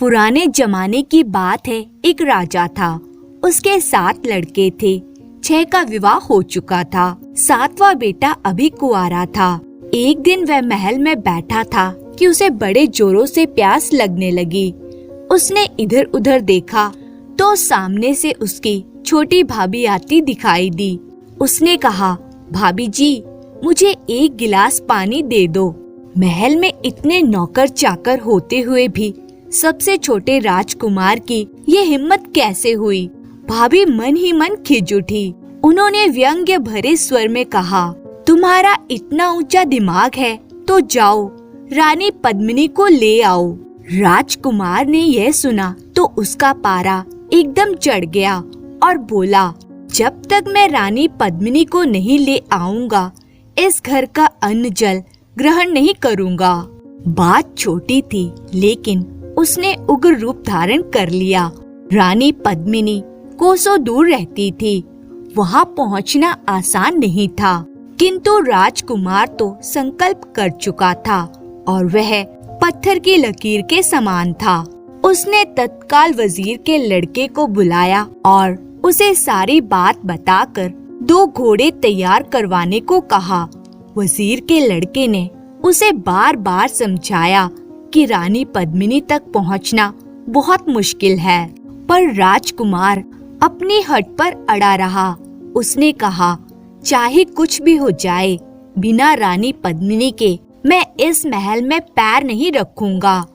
पुराने जमाने की बात है। एक राजा था, उसके 7 लड़के थे। 6 का विवाह हो चुका था, 7वां बेटा अभी कुंवारा था। एक दिन वह महल में बैठा था कि उसे बड़े जोरों से प्यास लगने लगी। उसने इधर उधर देखा तो सामने से उसकी छोटी भाभी आती दिखाई दी। उसने कहा, भाभी जी, मुझे एक गिलास पानी दे दो। महल में इतने नौकर चाकर होते हुए भी सबसे छोटे राजकुमार की ये हिम्मत कैसे हुई? भाभी मन ही मन खिंच उठी। उन्होंने व्यंग्य भरे स्वर में कहा, तुम्हारा इतना ऊंचा दिमाग है तो जाओ रानी पद्मिनी को ले आओ। राजकुमार ने यह सुना तो उसका पारा एकदम चढ़ गया और बोला, जब तक मैं रानी पद्मिनी को नहीं ले आऊंगा इस घर का अन्न जल ग्रहण नहीं करूंगा। बात छोटी थी लेकिन उसने उग्र रूप धारण कर लिया। रानी पद्मिनी कोसों दूर रहती थी, वहां पहुंचना आसान नहीं था, किंतु राजकुमार तो संकल्प कर चुका था और वह पत्थर की लकीर के समान था। उसने तत्काल वजीर के लड़के को बुलाया और उसे सारी बात बताकर 2 घोड़े तैयार करवाने को कहा। वजीर के लड़के ने उसे बार बार समझाया कि रानी पद्मिनी तक पहुंचना बहुत मुश्किल है, पर राजकुमार अपनी हट पर अड़ा रहा। उसने कहा, चाहे कुछ भी हो जाए, बिना रानी पद्मिनी के मैं इस महल में पैर नहीं रखूंगा।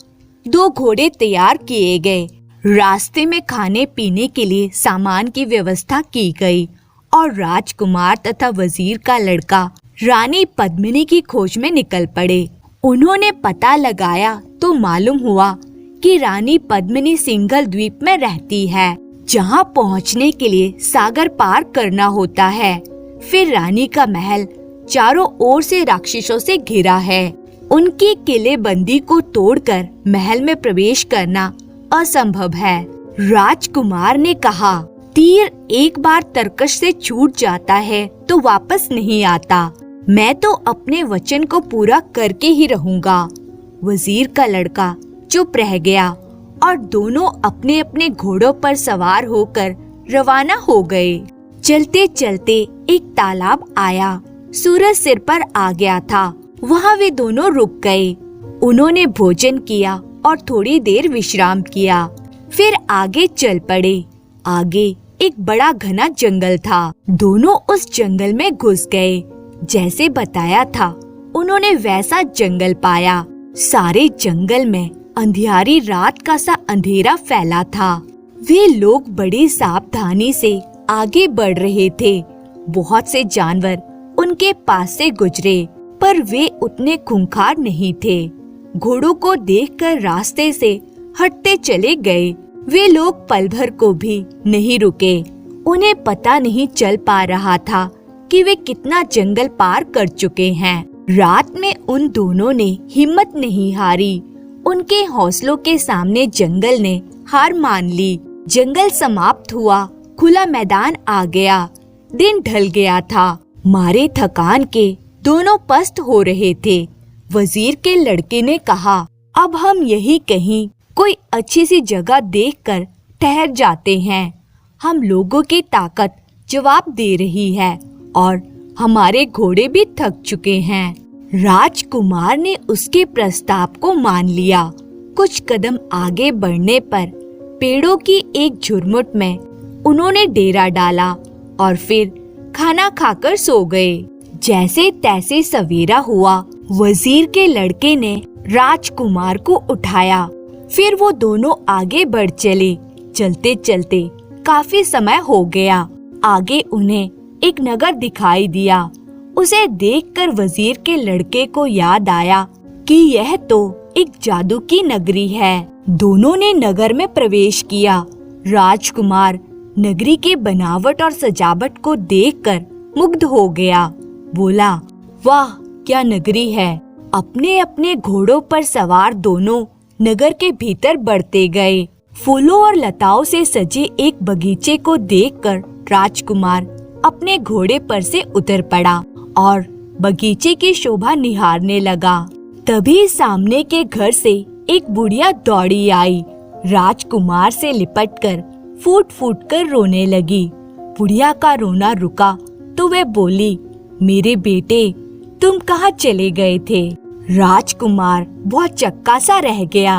2 घोड़े तैयार किए गए। रास्ते में खाने पीने के लिए सामान की व्यवस्था की गई और राजकुमार तथा वजीर का लड़का रानी पद्मिनी की खोज में निकल पड़े। उन्होंने पता लगाया तो मालूम हुआ कि रानी पद्मिनी सिंघल द्वीप में रहती है, जहां पहुंचने के लिए सागर पार करना होता है। फिर रानी का महल चारों ओर से राक्षसों से घिरा है। उनकी किलेबंदी को तोड़कर महल में प्रवेश करना असंभव है। राजकुमार ने कहा, तीर एक बार तरकश से छूट जाता है तो वापस नहीं आता। मैं तो अपने वचन को पूरा करके ही रहूंगा। वजीर का लड़का चुप रह गया और दोनों अपने अपने घोड़ों पर सवार होकर रवाना हो गए। चलते चलते एक तालाब आया। सूरज सिर पर आ गया था। वहाँ वे दोनों रुक गए। उन्होंने भोजन किया और थोड़ी देर विश्राम किया। फिर आगे चल पड़े। आगे एक बड़ा घना जंगल था। दोनों उस जंगल में घुस गए। जैसे बताया था उन्होंने वैसा जंगल पाया। सारे जंगल में अंधियारी रात का सा अंधेरा फैला था। वे लोग बड़ी सावधानी से आगे बढ़ रहे थे। बहुत से जानवर उनके पास से गुजरे, पर वे उतने खूंखार नहीं थे। घोड़ों को देखकर रास्ते से हटते चले गए। वे लोग पल भर को भी नहीं रुके। उन्हें पता नहीं चल पा रहा था कि वे कितना जंगल पार कर चुके हैं। रात में उन दोनों ने हिम्मत नहीं हारी। उनके हौसलों के सामने जंगल ने हार मान ली। जंगल समाप्त हुआ, खुला मैदान आ गया। दिन ढल गया था। मारे थकान के दोनों पस्त हो रहे थे। वजीर के लड़के ने कहा, अब हम यही कहीं कोई अच्छी सी जगह देखकर ठहर जाते हैं। हम लोगों की ताकत जवाब दे रही है और हमारे घोड़े भी थक चुके हैं। राजकुमार ने उसके प्रस्ताव को मान लिया। कुछ कदम आगे बढ़ने पर पेड़ों की एक झुरमुट में उन्होंने डेरा डाला और फिर खाना खाकर सो गए। जैसे तैसे सवेरा हुआ, वजीर के लड़के ने राजकुमार को उठाया। फिर वो दोनों आगे बढ़ चले। चलते चलते काफी समय हो गया। आगे उन्हें एक नगर दिखाई दिया। उसे देखकर वजीर के लड़के को याद आया कि यह तो एक जादू की नगरी है। दोनों ने नगर में प्रवेश किया। राजकुमार नगरी के बनावट और सजावट को देखकर मुग्ध हो गया। बोला, वाह क्या नगरी है। अपने अपने घोड़ों पर सवार दोनों नगर के भीतर बढ़ते गए। फूलों और लताओं से सजे एक बगीचे को देखकर राजकुमार अपने घोड़े पर से उतर पड़ा और बगीचे की शोभा निहारने लगा। तभी सामने के घर से एक बुढ़िया दौड़ी आई राजकुमार से लिपटकर फूट फूट कर रोने लगी। बुढ़िया का रोना रुका तो वह बोली, मेरे बेटे, तुम कहाँ चले गए थे? राजकुमार बहुत चक्का सा रह गया।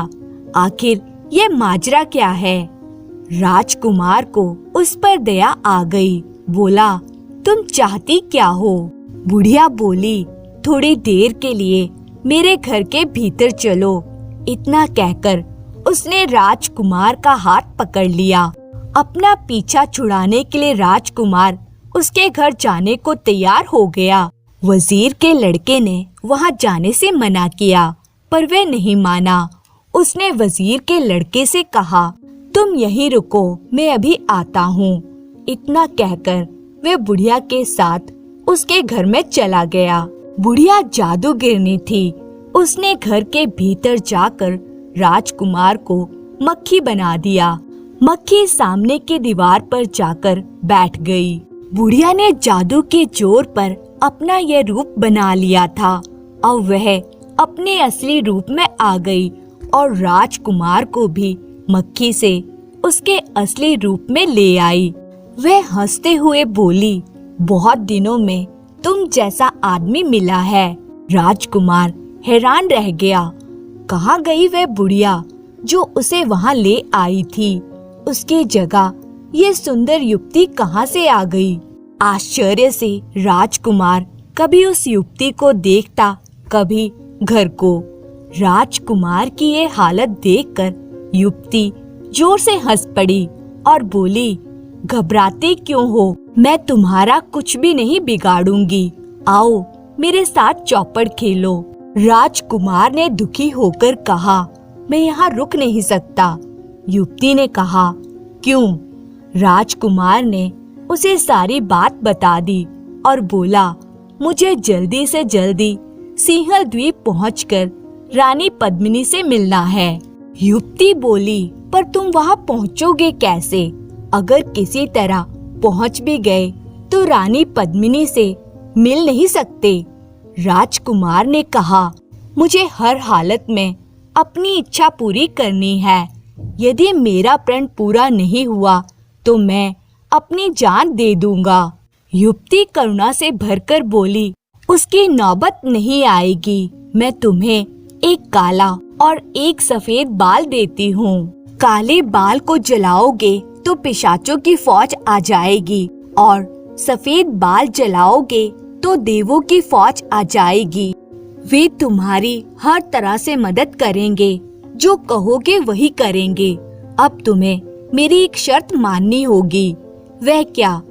आखिर ये माजरा क्या है? राजकुमार को उस पर दया आ गई। बोला, तुम चाहती क्या हो? बुढ़िया बोली, थोड़ी देर के लिए मेरे घर के भीतर चलो। इतना कहकर उसने राजकुमार का हाथ पकड़ लिया। अपना पीछा छुड़ाने के लिए राजकुमार उसके घर जाने को तैयार हो गया। वजीर के लड़के ने वहां जाने से मना किया, पर वह नहीं माना। उसने वजीर के लड़के से कहा, तुम यहीं रुको, मैं अभी आता हूँ। इतना कहकर वह बुढ़िया के साथ उसके घर में चला गया। बुढ़िया जादूगिरनी थी। उसने घर के भीतर जाकर राजकुमार को मक्खी बना दिया। मक्खी सामने की दीवार पर जाकर बैठ गई। बुढ़िया ने जादू के जोर पर अपना यह रूप बना लिया था। अब वह अपने असली रूप में आ गई और राजकुमार को भी मक्खी से उसके असली रूप में ले आई। वह हंसते हुए बोली, बहुत दिनों में तुम जैसा आदमी मिला है। राजकुमार हैरान रह गया। कहाँ गई वह बुढ़िया जो उसे वहाँ ले आई थी? उसकी जगह ये सुंदर युवती कहाँ से आ गई? आश्चर्य से राजकुमार कभी उस युवती को देखता, कभी घर को। राजकुमार की ये हालत देखकर युवती जोर से हंस पड़ी और बोली, घबराते क्यों हो? मैं तुम्हारा कुछ भी नहीं बिगाड़ूंगी। आओ मेरे साथ चौपड़ खेलो। राजकुमार ने दुखी होकर कहा, मैं यहाँ रुक नहीं सकता। युवती ने कहा, क्यों? राजकुमार ने उसे सारी बात बता दी और बोला, मुझे जल्दी से जल्दी सिंहल द्वीप पहुंचकर रानी पद्मिनी से मिलना है। युवती बोली, पर तुम वहां पहुंचोगे कैसे? अगर किसी तरह पहुंच भी गए तो रानी पद्मिनी से मिल नहीं सकते। राजकुमार ने कहा, मुझे हर हालत में अपनी इच्छा पूरी करनी है। यदि मेरा प्रण पूरा नहीं हुआ तो मैं अपनी जान दे दूंगा। युवती करुणा से भरकर बोली, उसकी नौबत नहीं आएगी। मैं तुम्हें एक काला और एक सफेद बाल देती हूँ। काले बाल को जलाओगे तो पिशाचों की फौज आ जाएगी और सफेद बाल जलाओगे तो देवों की फौज आ जाएगी। वे तुम्हारी हर तरह से मदद करेंगे। जो कहोगे वही करेंगे। अब तुम्हें मेरी एक शर्त माननी होगी। वह क्या?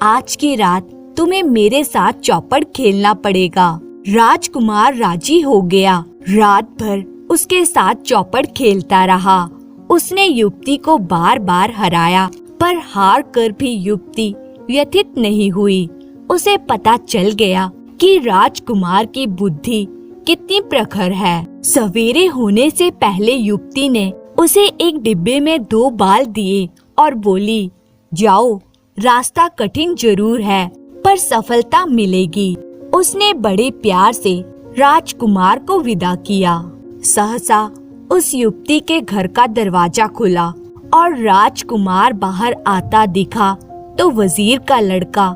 आज की रात तुम्हें मेरे साथ चौपड़ खेलना पड़ेगा। राजकुमार राजी हो गया। रात भर उसके साथ चौपड़ खेलता रहा। उसने युवती को बार बार हराया, पर हार कर भी युवती व्यथित नहीं हुई। उसे पता चल गया कि राजकुमार की बुद्धि कितनी प्रखर है। सवेरे होने से पहले युवती ने उसे एक डिब्बे में 2 बाल दिए और बोली, जाओ, रास्ता कठिन जरूर है पर सफलता मिलेगी। उसने बड़े प्यार से राजकुमार को विदा किया। सहसा उस युवती के घर का दरवाजा खुला और राजकुमार बाहर आता दिखा तो वजीर का लड़का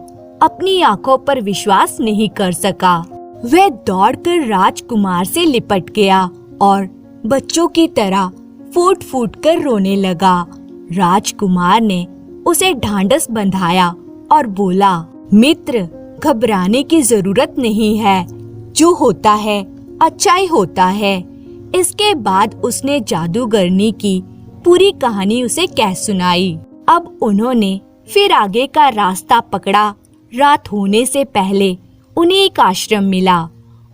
अपनी आंखों पर विश्वास नहीं कर सका। वह दौड़कर राजकुमार से लिपट गया और बच्चों की तरह फूट फूट कर रोने लगा। राजकुमार ने उसे ढांढस बंधाया और बोला, मित्र, घबराने की जरूरत नहीं है। जो होता है अच्छा ही होता है। इसके बाद उसने जादूगरनी की पूरी कहानी उसे कह सुनाई। अब उन्होंने फिर आगे का रास्ता पकड़ा। रात होने से पहले उन्हें एक आश्रम मिला।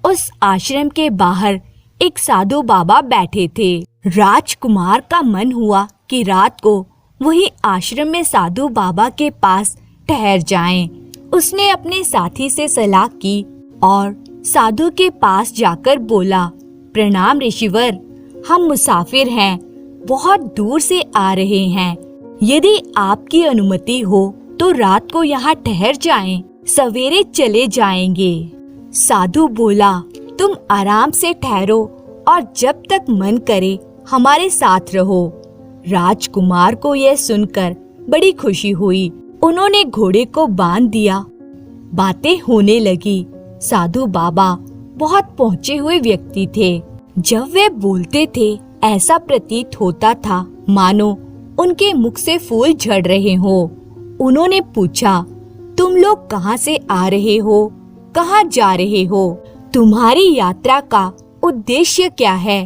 उस आश्रम के बाहर एक साधु बाबा बैठे थे। राजकुमार का मन हुआ कि रात को वही आश्रम में साधु बाबा के पास ठहर जाएं। उसने अपने साथी से सलाह की और साधु के पास जाकर बोला, प्रणाम ऋषिवर, हम मुसाफिर हैं, बहुत दूर से आ रहे हैं। यदि आपकी अनुमति हो तो रात को यहाँ ठहर जाएं, सवेरे चले जाएंगे। साधु बोला, तुम आराम से ठहरो और जब तक मन करे हमारे साथ रहो। राजकुमार को यह सुनकर बड़ी खुशी हुई। उन्होंने घोड़े को बांध दिया। बातें होने लगी। साधु बाबा बहुत पहुंचे हुए व्यक्ति थे। जब वे बोलते थे ऐसा प्रतीत होता था मानो उनके मुख से फूल झड़ रहे हो। उन्होंने पूछा, तुम लोग कहाँ से आ रहे हो, कहाँ जा रहे हो, तुम्हारी यात्रा का उद्देश्य क्या है?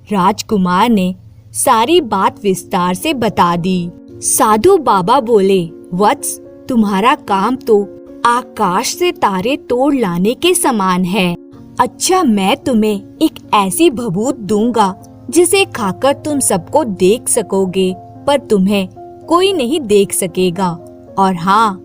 राजकुमार ने सारी बात विस्तार से बता दी। साधु बाबा बोले, वत्स, तुम्हारा काम तो आकाश से तारे तोड़ लाने के समान है। अच्छा, मैं तुम्हें एक ऐसी भभूत दूंगा जिसे खाकर तुम सबको देख सकोगे, पर तुम्हें कोई नहीं देख सकेगा। और हाँ,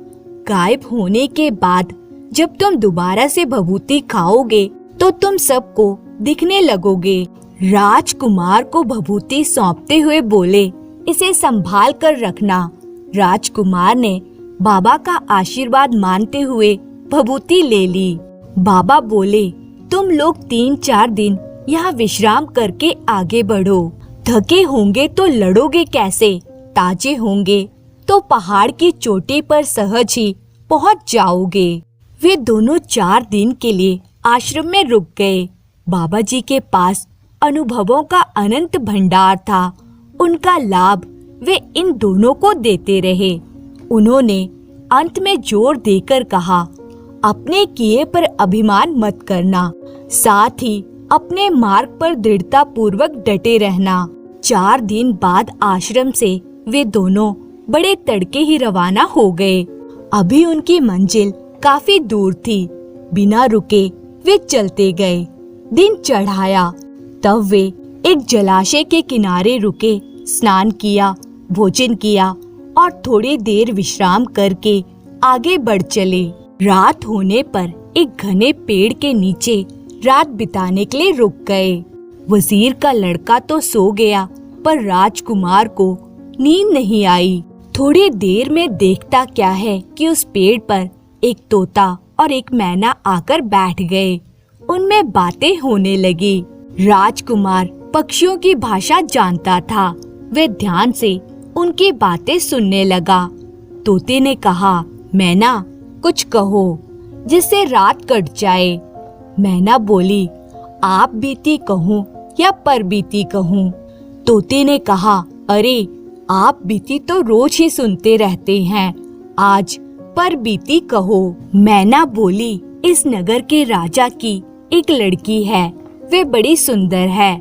गायब होने के बाद जब तुम दोबारा से भभूति खाओगे तो तुम सबको दिखने लगोगे। राजकुमार को भभूति सौंपते हुए बोले, इसे संभाल कर रखना। राजकुमार ने बाबा का आशीर्वाद मानते हुए भभूति ले ली। बाबा बोले, तुम लोग 3-4 दिन यहाँ विश्राम करके आगे बढ़ो। थके होंगे तो लड़ोगे कैसे? ताजे होंगे तो पहाड़ की चोटी पर सहज ही पहुँच जाओगे। वे दोनों 4 दिन के लिए आश्रम में रुक गए। बाबा जी के पास अनुभवों का अनंत भंडार था। उनका लाभ वे इन दोनों को देते रहे। उन्होंने अंत में जोर देकर कहा, अपने किए पर अभिमान मत करना, साथ ही अपने मार्ग पर दृढ़ता पूर्वक डटे रहना। 4 दिन बाद आश्रम से वे दोनों बड़े तड़के ही रवाना हो गए। अभी उनकी मंजिल काफी दूर थी। बिना रुके वे चलते गए। दिन चढ़ाया, तब वे एक जलाशय के किनारे रुके, स्नान किया, भोजन किया और थोड़ी देर विश्राम करके आगे बढ़ चले। रात होने पर एक घने पेड़ के नीचे रात बिताने के लिए रुक गए। वजीर का लड़का तो सो गया, पर राजकुमार को नींद नहीं आई। थोड़ी देर में देखता क्या है कि उस पेड़ पर एक तोता और एक मैना आकर बैठ गए। उनमें बातें होने लगी। राजकुमार पक्षियों की भाषा जानता था। वे ध्यान से उनकी बातें सुनने लगा। तोते ने कहा, मैना, कुछ कहो जिससे रात कट जाए। मैना बोली, आप बीती कहूँ या पर बीती कहूँ? तोते ने कहा, अरे आप बीती तो रोज ही सुनते रहते हैं, आज पर बीती कहो। मैना बोली, इस नगर के राजा की एक लड़की है, वे बड़ी सुंदर है।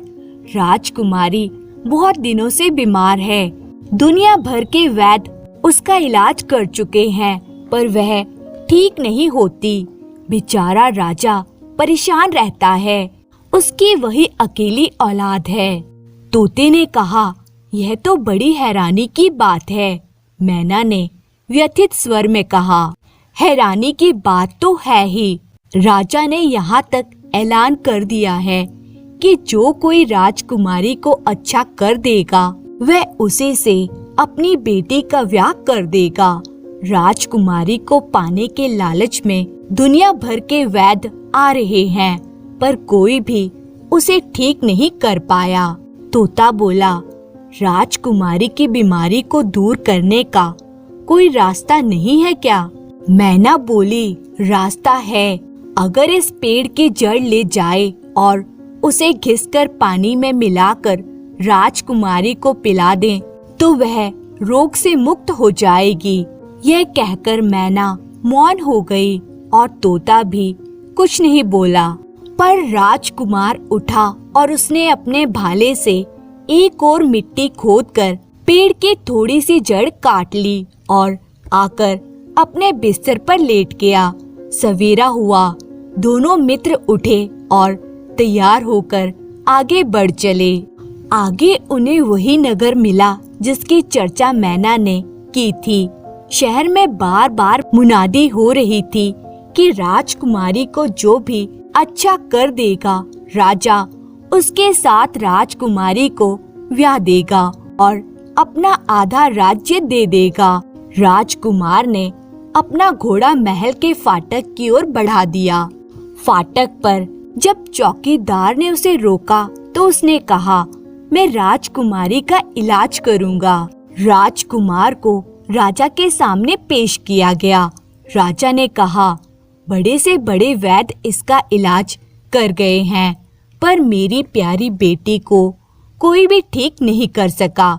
राजकुमारी बहुत दिनों से बीमार है। दुनिया भर के वैद्य उसका इलाज कर चुके हैं, पर वह ठीक नहीं होती। बेचारा राजा परेशान रहता है। उसकी वही अकेली औलाद है। तोते ने कहा, यह तो बड़ी हैरानी की बात है। मैना ने व्यथित स्वर में कहा, हैरानी की बात तो है ही। राजा ने यहाँ तक ऐलान कर दिया है कि जो कोई राजकुमारी को अच्छा कर देगा वह उसी से अपनी बेटी का ब्याह कर देगा। राजकुमारी को पाने के लालच में दुनिया भर के वैद्य आ रहे हैं, पर कोई भी उसे ठीक नहीं कर पाया। तोता बोला, राजकुमारी की बीमारी को दूर करने का कोई रास्ता नहीं है क्या? मैना बोली, रास्ता है। अगर इस पेड़ की जड़ ले जाए और उसे घिसकर पानी में मिलाकर राजकुमारी को पिला दें, तो वह रोग से मुक्त हो जाएगी। यह कहकर मैना मौन हो गई और तोता भी कुछ नहीं बोला। पर राजकुमार उठा और उसने अपने भाले से एक और मिट्टी खोदकर पेड़ की थोड़ी सी जड़ काट ली और आकर अपने बिस्तर पर लेट गया। सवेरा हुआ, दोनों मित्र उठे और तैयार होकर आगे बढ़ चले। आगे उन्हें वही नगर मिला जिसकी चर्चा मैना ने की थी। शहर में बार बार मुनादी हो रही थी कि राजकुमारी को जो भी अच्छा कर देगा, राजा उसके साथ राजकुमारी को ब्याह देगा और अपना आधा राज्य दे देगा। राजकुमार ने अपना घोड़ा महल के फाटक की ओर बढ़ा दिया। फाटक पर जब चौकीदार ने उसे रोका तो उसने कहा, मैं राजकुमारी का इलाज करूंगा। राजकुमार को राजा के सामने पेश किया गया। राजा ने कहा, बड़े से बड़े वैद्य इसका इलाज कर गए हैं, पर मेरी प्यारी बेटी को कोई भी ठीक नहीं कर सका।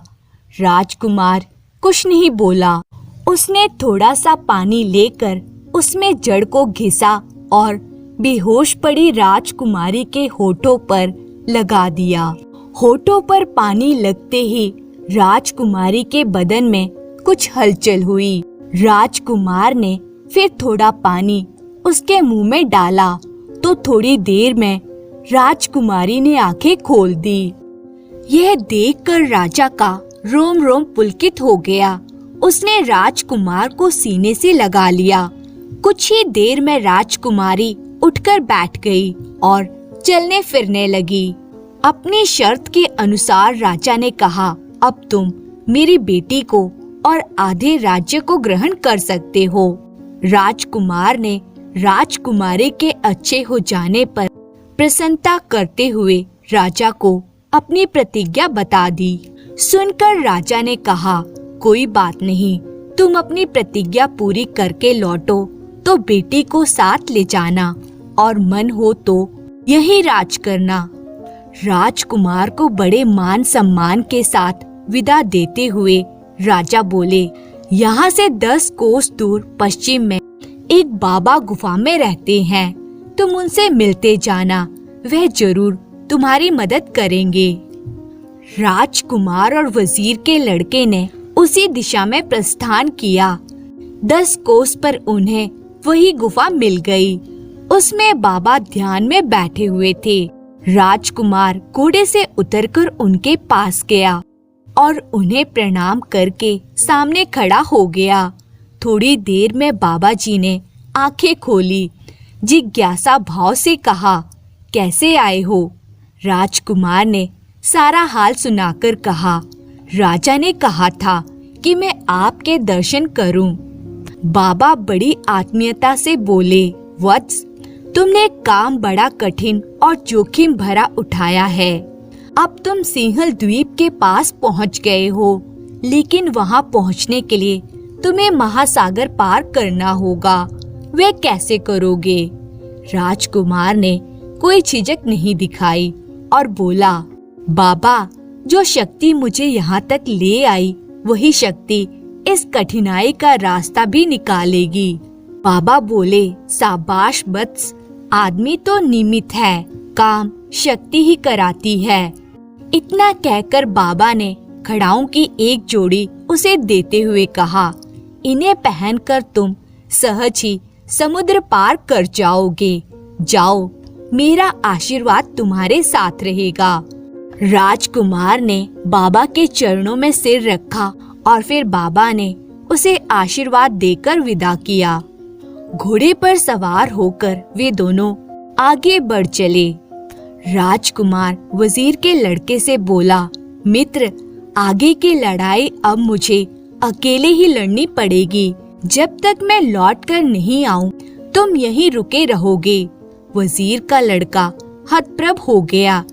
राजकुमार कुछ नहीं बोला। उसने थोड़ा सा पानी लेकर उसमें जड़ को घिसा और बेहोश पड़ी राजकुमारी के होठों पर लगा दिया। होठों पर पानी लगते ही राजकुमारी के बदन में कुछ हलचल हुई। राजकुमार ने फिर थोड़ा पानी उसके मुंह में डाला तो थोड़ी देर में राजकुमारी ने आंखें खोल दी। यह देखकर राजा का रोम रोम पुलकित हो गया। उसने राजकुमार को सीने से लगा लिया। कुछ ही देर में राजकुमारी उठकर बैठ गई और चलने फिरने लगी। अपनी शर्त के अनुसार राजा ने कहा, अब तुम मेरी बेटी को और आधे राज्य को ग्रहण कर सकते हो। राजकुमार ने राजकुमारी के अच्छे हो जाने पर प्रसन्नता करते हुए राजा को अपनी प्रतिज्ञा बता दी। सुनकर राजा ने कहा, कोई बात नहीं, तुम अपनी प्रतिज्ञा पूरी करके लौटो तो बेटी को साथ ले जाना और मन हो तो यही राज करना। राजकुमार को बड़े मान सम्मान के साथ विदा देते हुए राजा बोले, यहाँ से 10 कोस दूर पश्चिम में एक बाबा गुफा में रहते हैं, तुम उनसे मिलते जाना, वह जरूर तुम्हारी मदद करेंगे। राजकुमार और वजीर के लड़के ने उसी दिशा में प्रस्थान किया। 10 कोस पर उन्हें वही गुफा मिल गई। उसमें बाबा ध्यान में बैठे हुए थे। राजकुमार घोड़े से उतरकर उनके पास गया और उन्हें प्रणाम करके सामने खड़ा हो गया। थोड़ी देर में बाबा जी ने आंखें खोली। जिज्ञासा भाव से कहा, कैसे आए हो? राजकुमार ने सारा हाल सुनाकर कहा, राजा ने कहा था कि मैं आपके दर्शन करूं। बाबा बड़ी आत्मीयता से बोले, वत्स, तुमने काम बड़ा कठिन और जोखिम भरा उठाया है। अब तुम सिंहल द्वीप के पास पहुंच गए हो, लेकिन वहां पहुंचने के लिए तुम्हें महासागर पार करना होगा। वे कैसे करोगे? राजकुमार ने कोई झिझक नहीं दिखाई और बोला, बाबा, जो शक्ति मुझे यहाँ तक ले आई, वही शक्ति इस कठिनाई का रास्ता भी निकालेगी। बाबा बोले, शाबाश वत्स, आदमी तो निमित्त है, काम शक्ति ही कराती है। इतना कहकर बाबा ने खड़ाओं की एक जोड़ी उसे देते हुए कहा, इन्हें पहनकर तुम सहज ही समुद्र पार कर जाओगे। जाओ, मेरा आशीर्वाद तुम्हारे साथ रहेगा। राजकुमार ने बाबा के चरणों में सिर रखा और फिर बाबा ने उसे आशीर्वाद देकर विदा किया। घोड़े पर सवार होकर वे दोनों आगे बढ़ चले। राजकुमार वजीर के लड़के से बोला, मित्र, आगे की लड़ाई अब मुझे अकेले ही लड़नी पड़ेगी। जब तक मैं लौटकर नहीं आऊं, तुम यहीं रुके रहोगे। वजीर का लड़का हतप्रभ हो गया।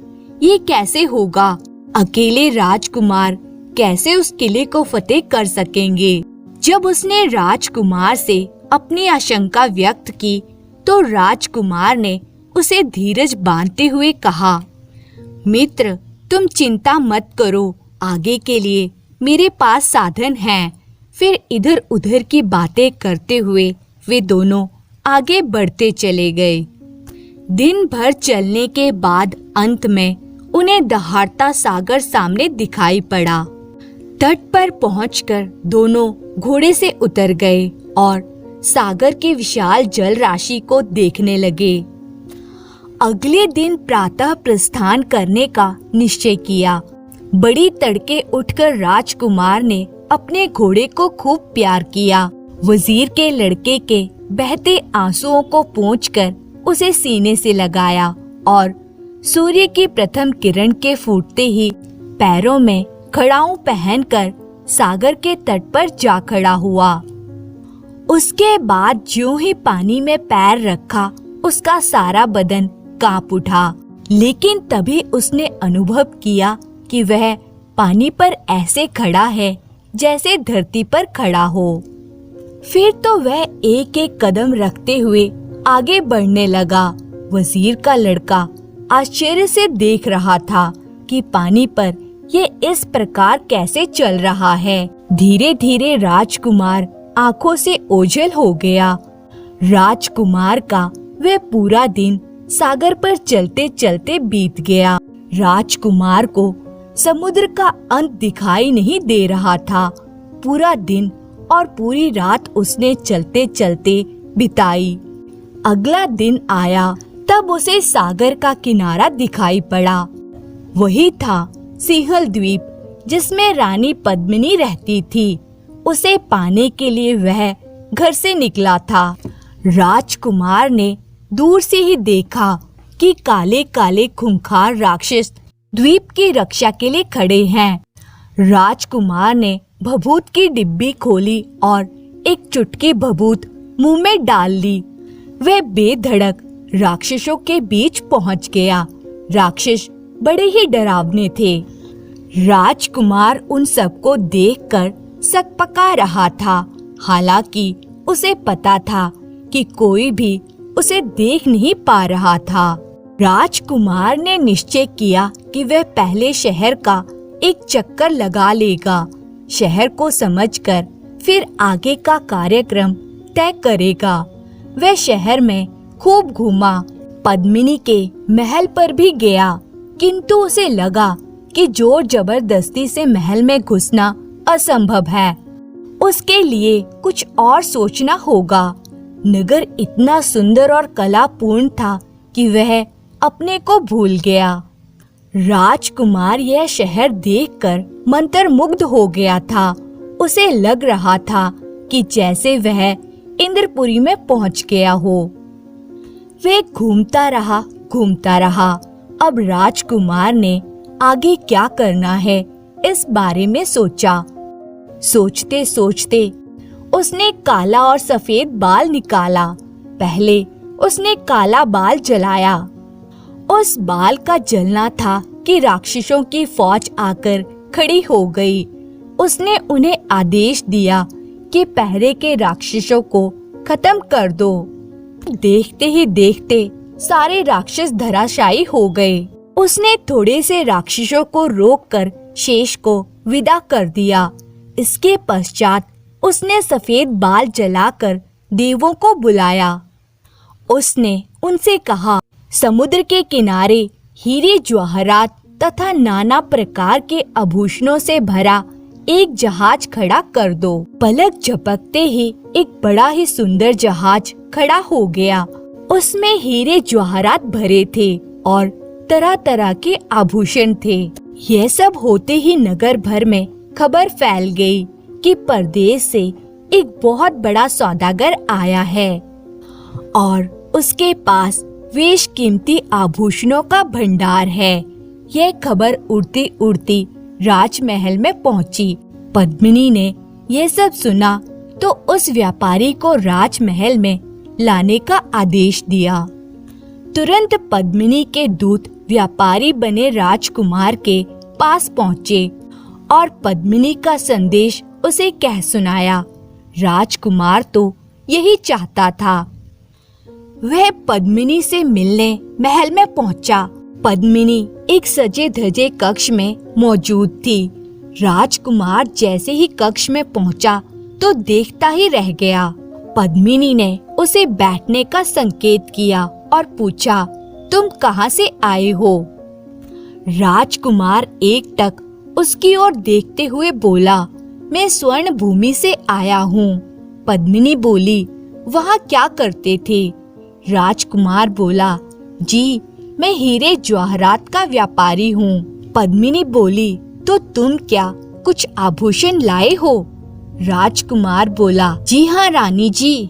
ये कैसे होगा? अकेले राजकुमार कैसे उस किले को फतेह कर सकेंगे? जब उसने राजकुमार से अपनी आशंका व्यक्त की तो राजकुमार ने उसे धीरज बांधते हुए कहा, मित्र, तुम चिंता मत करो, आगे के लिए मेरे पास साधन हैं। फिर इधर उधर की बातें करते हुए वे दोनों आगे बढ़ते चले गए। दिन भर चलने के बाद अंत में उन्हें दहाड़ता सागर सामने दिखाई पड़ा। तट पर पहुंचकर दोनों घोड़े से उतर गए और सागर के विशाल जल राशि को देखने लगे। अगले दिन प्रातः प्रस्थान करने का निश्चय किया। बड़ी तड़के उठकर राजकुमार ने अपने घोड़े को खूब प्यार किया। वजीर के लड़के के बहते आंसुओं को पोंछकर उसे सीने से लगाया और सूर्य की प्रथम किरण के फूटते ही पैरों में खड़ाऊं पहनकर सागर के तट पर जा खड़ा हुआ। उसके बाद ज्यों ही पानी में पैर रखा, उसका सारा बदन कांप उठा। लेकिन तभी उसने अनुभव किया कि वह पानी पर ऐसे खड़ा है जैसे धरती पर खड़ा हो। फिर तो वह एक एक कदम रखते हुए आगे बढ़ने लगा। वजीर का लड़का आश्चर्य से देख रहा था कि पानी पर ये इस प्रकार कैसे चल रहा है। धीरे धीरे राजकुमार आंखों से ओझल हो गया। राजकुमार का वह पूरा दिन सागर पर चलते चलते बीत गया। राजकुमार को समुद्र का अंत दिखाई नहीं दे रहा था। पूरा दिन और पूरी रात उसने चलते चलते बिताई। अगला दिन आया तब उसे सागर का किनारा दिखाई पड़ा। वही था सिंहल द्वीप जिसमें रानी पद्मिनी रहती थी। उसे पाने के लिए वह घर से निकला था। राजकुमार ने दूर से ही देखा कि काले काले खूंखार राक्षस द्वीप की रक्षा के लिए खड़े हैं। राजकुमार ने भभूत की डिब्बी खोली और एक चुटकी भभूत मुंह में डाल ली। वह बेधड़क राक्षसों के बीच पहुंच गया। राक्षस बड़े ही डरावने थे। राजकुमार उन सबको देखकर सकपका रहा था। हालांकि उसे पता था कि कोई भी उसे देख नहीं पा रहा था। राजकुमार ने निश्चय किया कि वह पहले शहर का एक चक्कर लगा लेगा। शहर को समझकर फिर आगे का कार्यक्रम तय करेगा। वह शहर में खूब घूमा। पद्मिनी के महल पर भी गया, किंतु उसे लगा कि जोर जबरदस्ती से महल में घुसना असंभव है। उसके लिए कुछ और सोचना होगा। नगर इतना सुंदर और कलापूर्ण था कि वह अपने को भूल गया। राजकुमार यह शहर देखकर मंत्रमुग्ध हो गया था। उसे लग रहा था कि जैसे वह इंद्रपुरी में पहुंच गया हो। वह घूमता रहा। अब राजकुमार ने आगे क्या करना है इस बारे में सोचा। सोचते सोचते उसने काला और सफेद बाल निकाला। पहले उसने काला बाल जलाया। उस बाल का जलना था कि राक्षसों की फौज आकर खड़ी हो गई। उसने उन्हें आदेश दिया कि पहरे के राक्षसों को खत्म कर दो। देखते ही देखते सारे राक्षस धराशायी हो गए। उसने थोड़े से राक्षसों को रोककर शेष को विदा कर दिया। इसके पश्चात उसने सफेद बाल जलाकर देवों को बुलाया। उसने उनसे कहा, समुद्र के किनारे हीरे जवाहरात तथा नाना प्रकार के आभूषणों से भरा एक जहाज खड़ा कर दो। पलक झपकते ही एक बड़ा ही सुंदर जहाज खड़ा हो गया। उसमें हीरे जवाहरात भरे थे और तरह तरह के आभूषण थे। यह सब होते ही नगर भर में खबर फैल गई कि परदेश से एक बहुत बड़ा सौदागर आया है और उसके पास बेशकीमती आभूषणों का भंडार है। यह खबर उड़ती उड़ती राजमहल में पहुंची। पद्मिनी ने यह सब सुना तो उस व्यापारी को राजमहल में लाने का आदेश दिया। तुरंत पद्मिनी के दूत व्यापारी बने राजकुमार के पास पहुँचे और पद्मिनी का संदेश उसे कह सुनाया। राजकुमार तो यही चाहता था। वह पद्मिनी से मिलने महल में पहुंचा। पद्मिनी एक सजे धजे कक्ष में मौजूद थी। राजकुमार जैसे ही कक्ष में पहुंचा तो देखता ही रह गया। पद्मिनी ने उसे बैठने का संकेत किया और पूछा, तुम कहाँ से आए हो? राजकुमार एकटक उसकी ओर देखते हुए बोला, मैं स्वर्ण भूमि से आया हूँ। पद्मिनी बोली, वहाँ क्या करते थे? राजकुमार बोला, जी मैं हीरे जवाहरात का व्यापारी हूँ। पद्मिनी बोली, तो तुम क्या कुछ आभूषण लाए हो? राजकुमार बोला, जी हाँ रानी जी।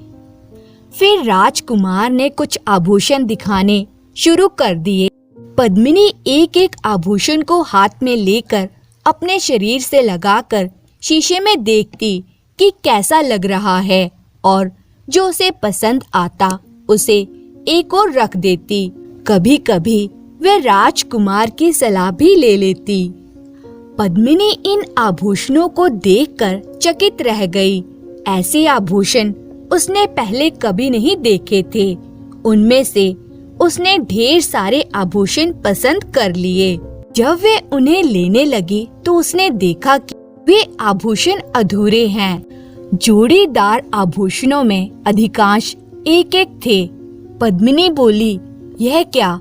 फिर राजकुमार ने कुछ आभूषण दिखाने शुरू कर दिए। पद्मिनी एक एक आभूषण को हाथ में लेकर अपने शरीर से लगाकर शीशे में देखती कि कैसा लग रहा है और जो उसे पसंद आता उसे एक और रख देती। कभी कभी वह राजकुमार की सलाह भी ले लेती। पद्मिनी इन आभूषणों को देखकर चकित रह गई। ऐसे आभूषण उसने पहले कभी नहीं देखे थे। उनमें से उसने ढेर सारे आभूषण पसंद कर लिए। जब वे उन्हें लेने लगी तो उसने देखा कि वे आभूषण अधूरे हैं। जोड़ीदार आभूषणों में अधिकांश एक एक थे। पद्मिनी बोली, यह क्या?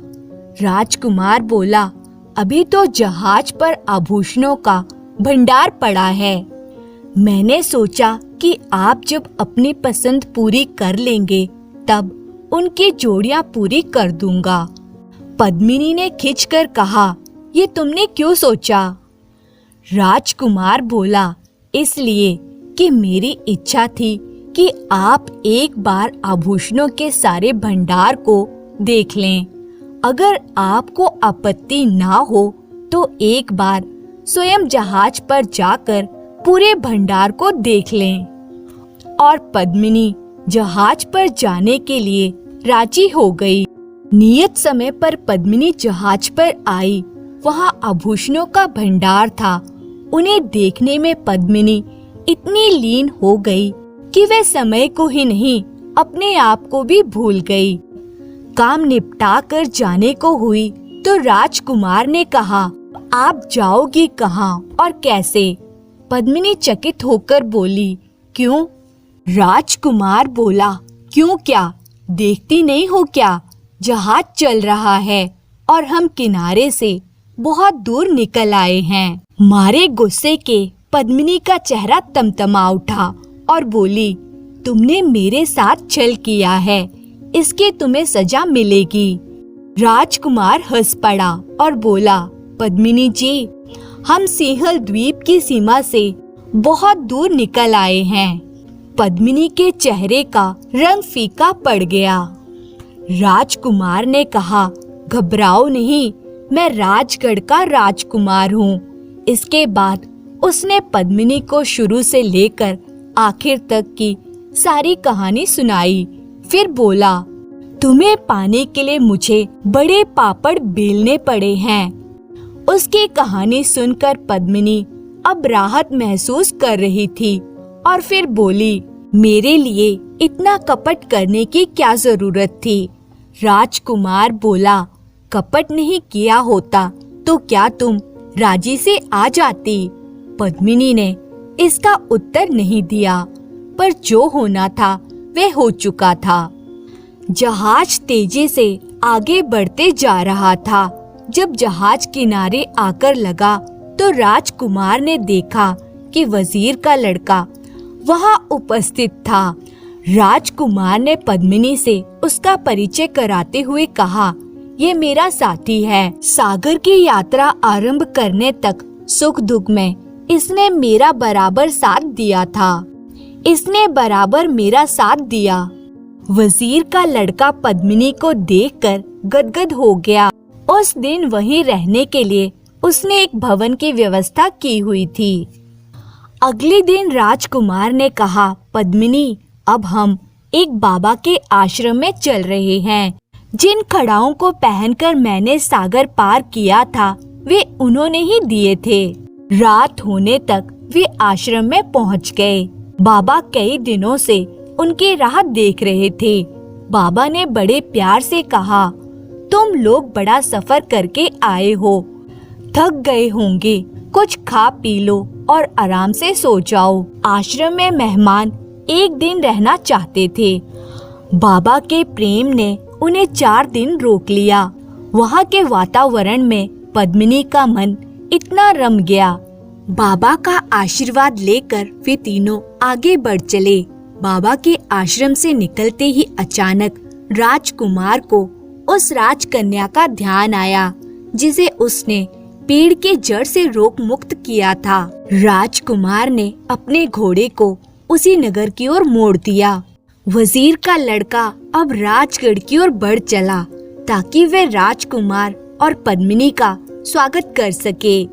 राजकुमार बोला, अभी तो जहाज पर आभूषणों का भंडार पड़ा है। मैंने सोचा कि आप जब अपनी पसंद पूरी कर लेंगे तब उनकी जोड़ियां पूरी कर दूंगा। पद्मिनी ने खिंचकर कहा, ये तुमने क्यों सोचा? राजकुमार बोला, इसलिए कि मेरी इच्छा थी कि आप एक बार आभूषणों के सारे भंडार को देख लें। अगर आपको आपत्ति ना हो तो एक बार स्वयं जहाज पर जाकर पूरे भंडार को देख लें। और पद्मिनी जहाज पर जाने के लिए राजी हो गई। नियत समय पर पद्मिनी जहाज पर आई। वहाँ आभूषणों का भंडार था। उन्हें देखने में पद्मिनी इतनी लीन हो गई कि वह समय को ही नहीं अपने आप को भी भूल गई। काम निपटा कर जाने को हुई तो राजकुमार ने कहा, आप जाओगी कहाँ और कैसे? पद्मिनी चकित होकर बोली, क्यों? राजकुमार बोला, क्यों क्या? देखती नहीं हो क्या? जहाज चल रहा है और हम किनारे से बहुत दूर निकल आए हैं। मारे गुस्से के पद्मिनी का चेहरा तमतमा उठा और बोली, तुमने मेरे साथ छल किया है, इसकी तुम्हें सजा मिलेगी। राजकुमार हंस पड़ा और बोला, पद्मिनी जी, हम सिंहल द्वीप की सीमा से बहुत दूर निकल आए हैं। पद्मिनी के चेहरे का रंग फीका पड़ गया। राजकुमार ने कहा, घबराओ नहीं, मैं राजगढ़ का राजकुमार हूँ। इसके बाद उसने पद्मिनी को शुरू से लेकर आखिर तक की सारी कहानी सुनाई। फिर बोला, तुम्हें पाने के लिए मुझे बड़े पापड़ बेलने पड़े हैं। उसकी कहानी सुनकर पद्मिनी अब राहत महसूस कर रही थी और फिर बोली, मेरे लिए इतना कपट करने की क्या जरूरत थी? राजकुमार बोला, कपट नहीं किया होता तो क्या तुम राजी से आ जाती? पद्मिनी ने इसका उत्तर नहीं दिया, पर जो होना था वह हो चुका था। जहाज तेजी से आगे बढ़ते जा रहा था। जब जहाज किनारे आकर लगा तो राजकुमार ने देखा कि वजीर का लड़का वहां उपस्थित था। राजकुमार ने पद्मिनी से उसका परिचय कराते हुए कहा, ये मेरा साथी है। सागर की यात्रा आरंभ करने तक सुख दुख में इसने मेरा बराबर साथ दिया था। इसने बराबर मेरा साथ दिया। वजीर का लड़का पद्मिनी को देखकर गदगद हो गया। उस दिन वहीं रहने के लिए उसने एक भवन की व्यवस्था की हुई थी। अगले दिन राजकुमार ने कहा, पद्मिनी, अब हम एक बाबा के आश्रम में चल रहे हैं। जिन खड़ाओं को पहनकर मैंने सागर पार किया था वे उन्होंने ही दिए थे। रात होने तक वे आश्रम में पहुंच गए। बाबा कई दिनों से उनकी राह देख रहे थे। बाबा ने बड़े प्यार से कहा, तुम लोग बड़ा सफर करके आए हो, थक गए होंगे, कुछ खा पी लो और आराम से सो जाओ। आश्रम में मेहमान एक दिन रहना चाहते थे। बाबा के प्रेम ने उन्हें 4 दिन रोक लिया। वहाँ के वातावरण में पद्मिनी का मन इतना रम गया। बाबा का आशीर्वाद लेकर वे तीनों आगे बढ़ चले। बाबा के आश्रम से निकलते ही अचानक राजकुमार को उस राजकन्या का ध्यान आया जिसे उसने पेड़ के जड़ से रोक मुक्त किया था। राजकुमार ने अपने घोड़े को उसी नगर की ओर मोड़ दिया। वजीर का लड़का अब राजगढ़ की ओर बढ़ चला ताकि वह राजकुमार और पद्मिनी का स्वागत कर सके।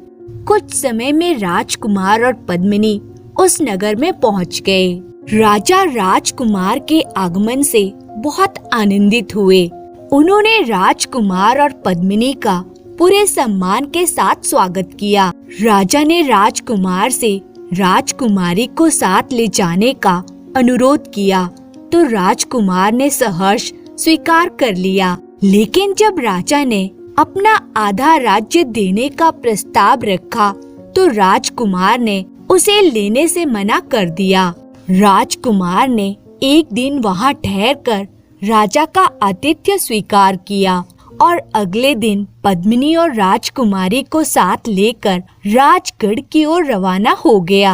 कुछ समय में राजकुमार और पद्मिनी उस नगर में पहुंच गए। राजा राजकुमार के आगमन से बहुत आनंदित हुए। उन्होंने राजकुमार और पद्मिनी का पूरे सम्मान के साथ स्वागत किया। राजा ने राजकुमार से राजकुमारी को साथ ले जाने का अनुरोध किया तो राजकुमार ने सहर्ष स्वीकार कर लिया। लेकिन जब राजा ने अपना आधा राज्य देने का प्रस्ताव रखा तो राजकुमार ने उसे लेने से मना कर दिया। राजकुमार ने एक दिन वहां ठहरकर राजा का आतिथ्य स्वीकार किया और अगले दिन पद्मिनी और राजकुमारी को साथ लेकर राजगढ़ की ओर रवाना हो गया।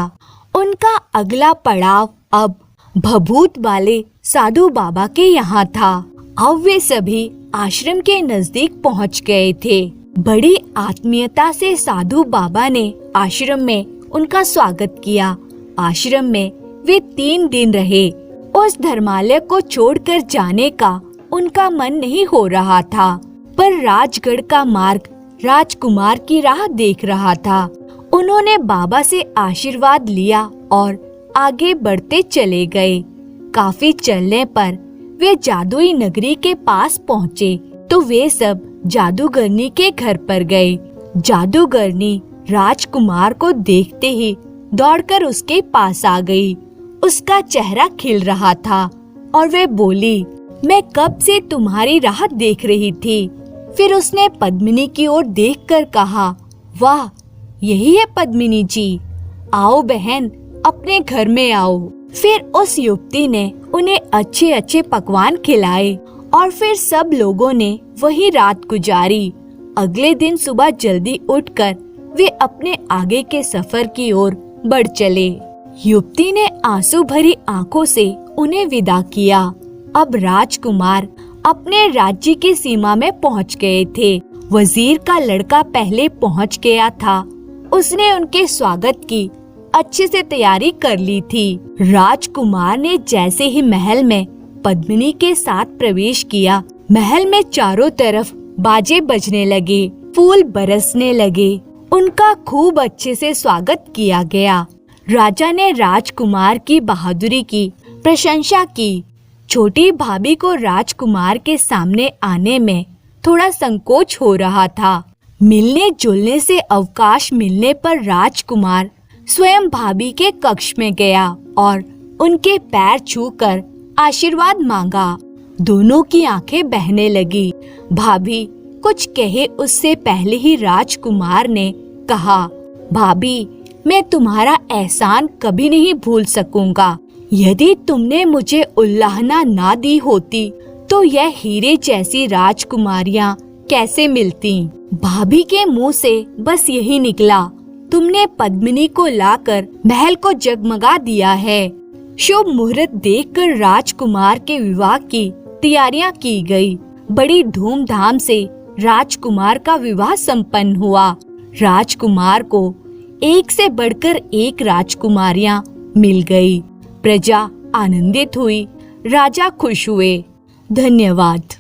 उनका अगला पड़ाव अब भभूत वाले साधु बाबा के यहाँ था। अब वे सभी आश्रम के नजदीक पहुँच गए थे। बड़ी आत्मीयता से साधु बाबा ने आश्रम में उनका स्वागत किया। आश्रम में वे 3 दिन रहे। उस धर्मालय को छोड़कर जाने का उनका मन नहीं हो रहा था, पर राजगढ़ का मार्ग राजकुमार की राह देख रहा था। उन्होंने बाबा से आशीर्वाद लिया और आगे बढ़ते चले गए। काफी चलने पर वे जादुई नगरी के पास पहुँचे तो वे सब जादूगरनी के घर पर गए। जादूगरनी राजकुमार को देखते ही दौड़कर उसके पास आ गई। उसका चेहरा खिल रहा था और वे बोली, मैं कब से तुम्हारी राह देख रही थी। फिर उसने पद्मिनी की ओर देखकर कहा, वाह, यही है पद्मिनी जी, आओ बहन, अपने घर में आओ। फिर उस युवती ने उन्हें अच्छे अच्छे पकवान खिलाए और फिर सब लोगों ने वही रात गुजारी। अगले दिन सुबह जल्दी उठकर वे अपने आगे के सफर की ओर बढ़ चले। युवती ने आंसू भरी आंखों से उन्हें विदा किया। अब राजकुमार अपने राज्य की सीमा में पहुंच गए थे। वजीर का लड़का पहले पहुंच गया था। उसने उनके स्वागत की अच्छे से तैयारी कर ली थी। राजकुमार ने जैसे ही महल में पद्मिनी के साथ प्रवेश किया, महल में चारों तरफ बाजे बजने लगे, फूल बरसने लगे। उनका खूब अच्छे से स्वागत किया गया। राजा ने राजकुमार की बहादुरी की प्रशंसा की। छोटी भाभी को राजकुमार के सामने आने में थोड़ा संकोच हो रहा था। मिलने जुलने से अवकाश मिलने पर राजकुमार स्वयं भाभी के कक्ष में गया और उनके पैर छूकर आशीर्वाद मांगा। दोनों की आंखें बहने लगी। भाभी कुछ कहे उससे पहले ही राजकुमार ने कहा, भाभी, मैं तुम्हारा एहसान कभी नहीं भूल सकूंगा। यदि तुमने मुझे उल्लाहना ना दी होती तो यह हीरे जैसी राजकुमारियां कैसे मिलती। भाभी के मुंह से बस यही निकला, तुमने पद्मिनी को लाकर महल को जगमगा दिया है। शुभ मुहूर्त देखकर राजकुमार के विवाह की तैयारियां की गई। बड़ी धूमधाम से राजकुमार का विवाह संपन्न हुआ। राजकुमार को एक से बढ़कर एक राजकुमारियां मिल गई। प्रजा आनंदित हुई, राजा खुश हुए। धन्यवाद।